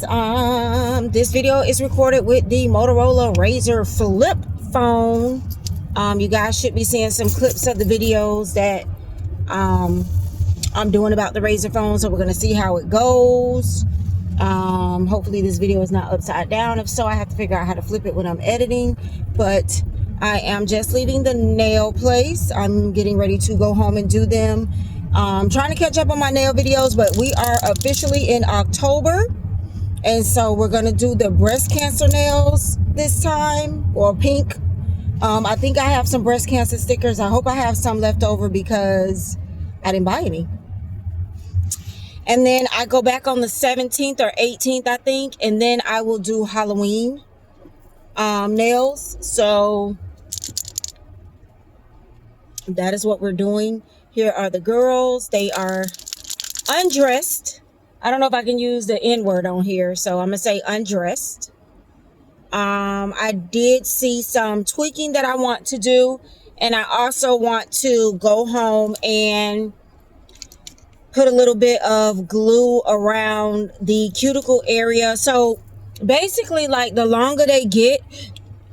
guys, this video is recorded with the Motorola Razr flip phone. You guys should be seeing some clips of the videos that I'm doing about the Razr phone, so we're going to see how it goes. Hopefully this video is not upside down. If so, I have to figure out how to flip it when I'm editing. But I am just leaving the nail place. I'm getting ready to go home and do them. Trying to catch up on my nail videos, but we are officially in October, and so we're gonna do the breast cancer nails this time, or pink. I think I have some breast cancer stickers. I hope I have some left over because I didn't buy any. And then I go back on the 17th or 18th, I think, and then I will do Halloween nails. So that is what we're doing. Here are the girls. They are undressed. I don't know if I can use the N word on here, so I'm gonna say undressed. I did see some tweaking that I want to do, and I also want to go home and put a little bit of glue around the cuticle area. So basically, like, the longer they get,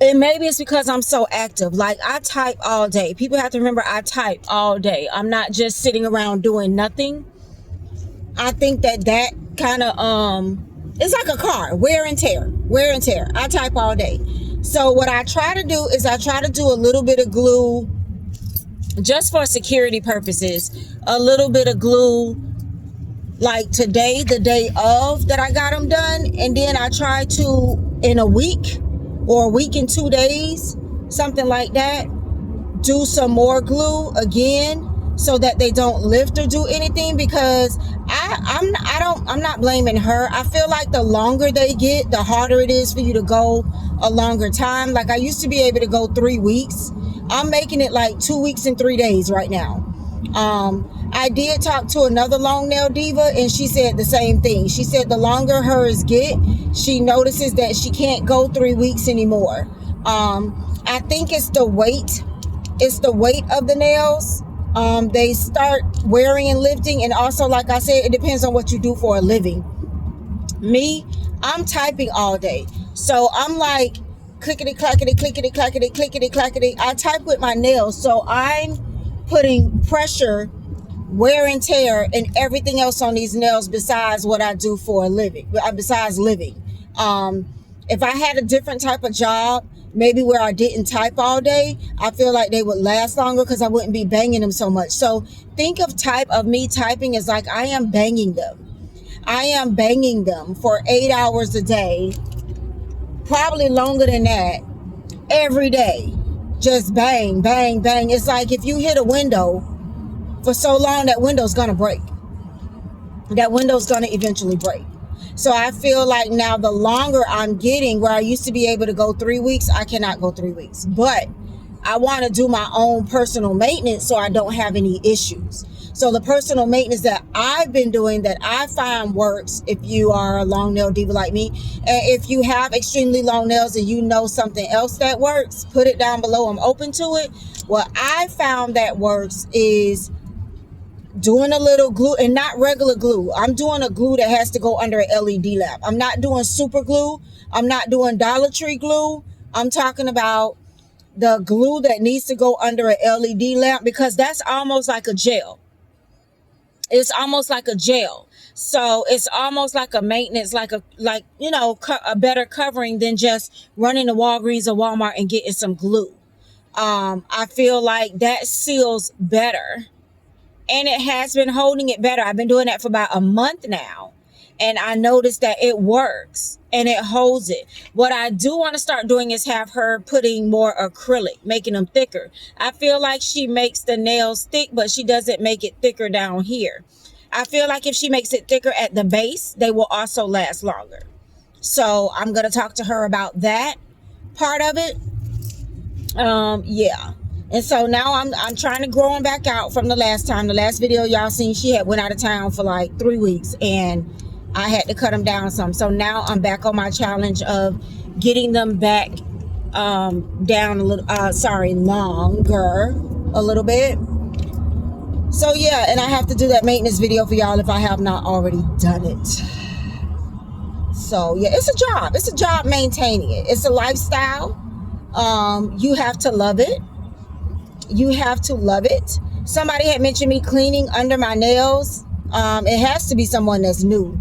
and maybe it's because I'm so active. Like, I type all day. People have to remember I type all day. I'm not just sitting around doing nothing. I think that kind of, it's like a car, wear and tear. I type all day. So what I try to do is I try to do a little bit of glue just for security purposes. A little bit of glue like today, the day of that I got them done. And then I try to, in a week, or a week and 2 days, something like that, do some more glue again so that they don't lift or do anything, because I'm not blaming her. I feel like the longer they get, the harder it is for you to go a longer time. Like, I used to be able to go 3 weeks. I'm making it like 2 weeks and 3 days right now. I did talk to another long nail diva, and she said the same thing. She said the longer hers get, she notices that she can't go 3 weeks anymore. I think it's the weight. It's the weight of the nails. They start wearing and lifting, and also, like I said, it depends on what you do for a living. Me, I'm typing all day, so I'm like clickety clackety, clickety clackety, clickety clackety. I type with my nails, so I'm putting pressure, wear and tear, and everything else on these nails besides what I do for a living, besides living. If I had a different type of job, maybe where I didn't type all day, I feel like they would last longer because I wouldn't be banging them so much. So think of me typing as like I am banging them. I am banging them for 8 hours a day, probably longer than that, every day. Just bang, bang, bang. It's like if you hit a window for so long, that window's gonna break. That window's gonna eventually break. So I feel like now the longer I'm getting, where I used to be able to go 3 weeks, I cannot go 3 weeks. But I want to do my own personal maintenance so I don't have any issues. So the personal maintenance that I've been doing that I find works, if you are a long nail diva like me, and if you have extremely long nails and you know something else that works, put it down below. I'm open to it. What I found that works is doing a little glue, and not regular glue. I'm doing a glue that has to go under an LED lamp. I'm not doing super glue. I'm not doing Dollar Tree glue. I'm talking about the glue that needs to go under an LED lamp, because that's almost like a gel. It's almost like a gel. So it's almost like a maintenance, like you know, a better covering than just running to Walgreens or Walmart and getting some glue. I feel like that seals better. And it has been holding it better. I've been doing that for about a month now. And I noticed that it works and it holds it. What I do want to start doing is have her putting more acrylic, making them thicker. I feel like she makes the nails thick, but she doesn't make it thicker down here. I feel like if she makes it thicker at the base, they will also last longer. So I'm going to talk to her about that part of it. Yeah. And so now I'm trying to grow them back out from the last time. The last video y'all seen, she had went out of town for like 3 weeks, and I had to cut them down some. So now I'm back on my challenge of getting them back down a little, longer a little bit. So yeah, and I have to do that maintenance video for y'all if I have not already done it. So yeah, it's a job. It's a job maintaining it. It's a lifestyle. You have to love it. You have to love it. Somebody had mentioned me cleaning under my nails. It has to be someone that's new.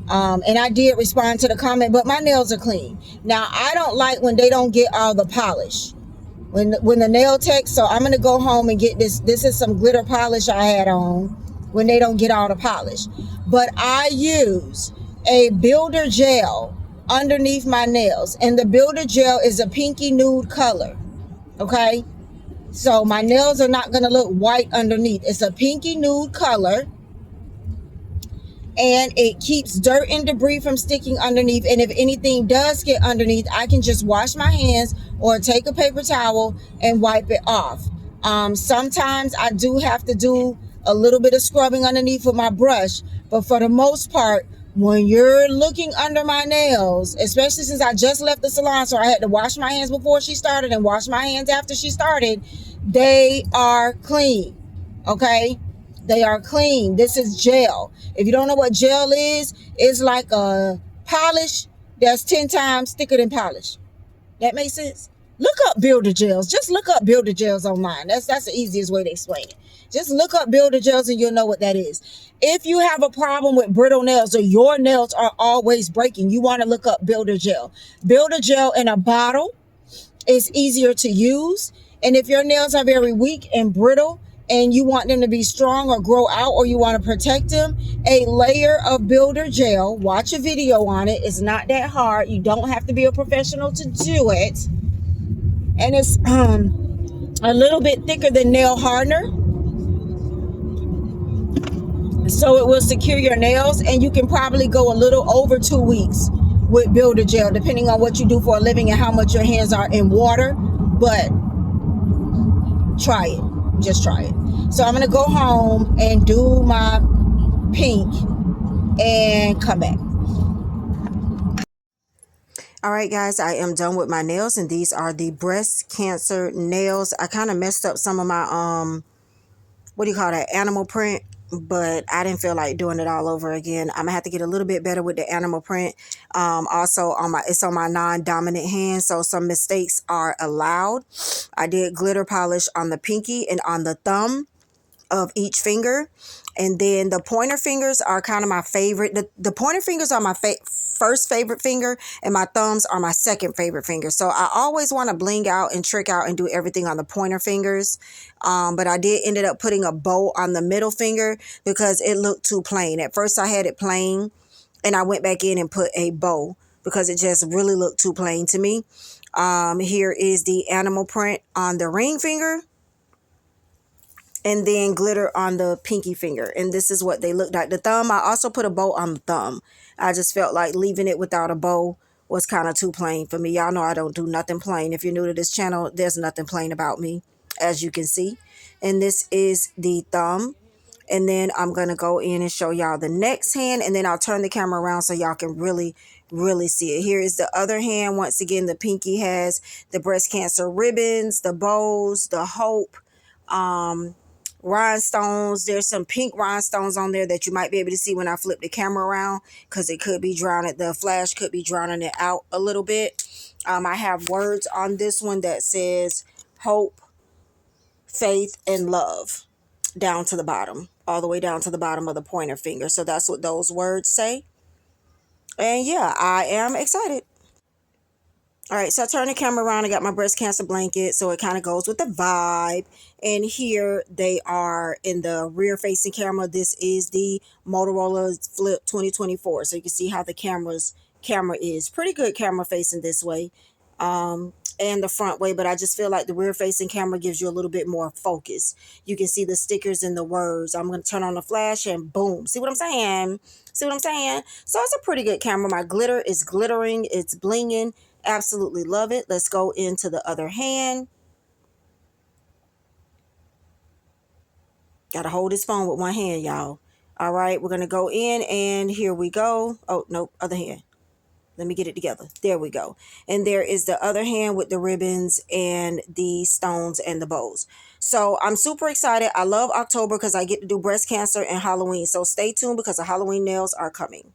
And I did respond to the comment, but my nails are clean. Now, I don't like when they don't get all the polish. When the nail tech, so I'm gonna go home and get this. This is some glitter polish I had on when they don't get all the polish. But I use a builder gel underneath my nails, and the builder gel is a pinky nude color. Okay, so my nails are not gonna look white underneath. It's a pinky nude color, and it keeps dirt and debris from sticking underneath. And if anything does get underneath, I can just wash my hands or take a paper towel and wipe it off. Sometimes I do have to do a little bit of scrubbing underneath with my brush, but for the most part, when you're looking under my nails, especially since I just left the salon, so I had to wash my hands before she started and wash my hands after she started, they are clean. Okay, they are clean. This is gel. If you don't know what gel is, it's like a polish that's 10 times thicker than polish. That makes sense? Look up builder gels. Just look up builder gels online. That's the easiest way to explain it. Just look up builder gels and you'll know what that is. If you have a problem with brittle nails or your nails are always breaking, you want to look up builder gel. Builder gel in a bottle is easier to use. And if your nails are very weak and brittle and you want them to be strong or grow out, or you want to protect them, a layer of builder gel, watch a video on it. It's not that hard. You don't have to be a professional to do it. And it's a little bit thicker than nail hardener, so it will secure your nails. And you can probably go a little over 2 weeks with builder gel, depending on what you do for a living and how much your hands are in water. But try it. Just try it. So I'm gonna go home and do my pink and come back. All right, guys, I am done with my nails, and these are the breast cancer nails. I kind of messed up some of my what do you call that, animal print, but I didn't feel like doing it all over again. I'm gonna have to get a little bit better with the animal print. Also it's on my non-dominant hand, so some mistakes are allowed. I did glitter polish on the pinky and on the thumb of each finger, and then the pointer fingers are kind of my favorite. The pointer fingers are my first favorite finger, and my thumbs are my second favorite finger. So I always want to bling out and trick out and do everything on the pointer fingers, but I did ended up putting a bow on the middle finger because it looked too plain. At first I had it plain, and I went back in and put a bow because it just really looked too plain to me. Here is the animal print on the ring finger, and then glitter on the pinky finger. And this is what they look like. The thumb, I also put a bow on the thumb. I just felt like leaving it without a bow was kind of too plain for me. Y'all know I don't do nothing plain. If you're new to this channel, there's nothing plain about me, as you can see. And this is the thumb. And then I'm going to go in and show y'all the next hand. And then I'll turn the camera around so y'all can really see it. Here is the other hand. Once again, the pinky has the breast cancer ribbons, the bows, the hope, rhinestones. There's some pink rhinestones on there that you might be able to see when I flip the camera around, because it could be drowning. The flash could be drowning it out a little bit. I have words on this one that says hope, faith, and love down to the bottom, all the way down to the bottom of the pointer finger. So that's what those words say. And yeah, I am excited. All right, so I turned the camera around. I got my breast cancer blanket, so it kind of goes with the vibe. And here they are in the rear facing camera. This is the Motorola Flip 2024. So you can see how the camera is. Pretty good camera facing this way. And the front way, but I just feel like the rear facing camera gives you a little bit more focus. You can see the stickers and the words. I'm going to turn on the flash and boom. See what I'm saying? See what I'm saying? So it's a pretty good camera. My glitter is glittering. It's blinging. Absolutely love it. Let's go into the other hand. Got to hold this phone with one hand, y'all. All right, we're going to go in, and here we go. Oh, nope, other hand. Let me get it together. There we go. And there is the other hand with the ribbons and the stones and the bows. So I'm super excited. I love October because I get to do breast cancer and Halloween. So stay tuned because the Halloween nails are coming.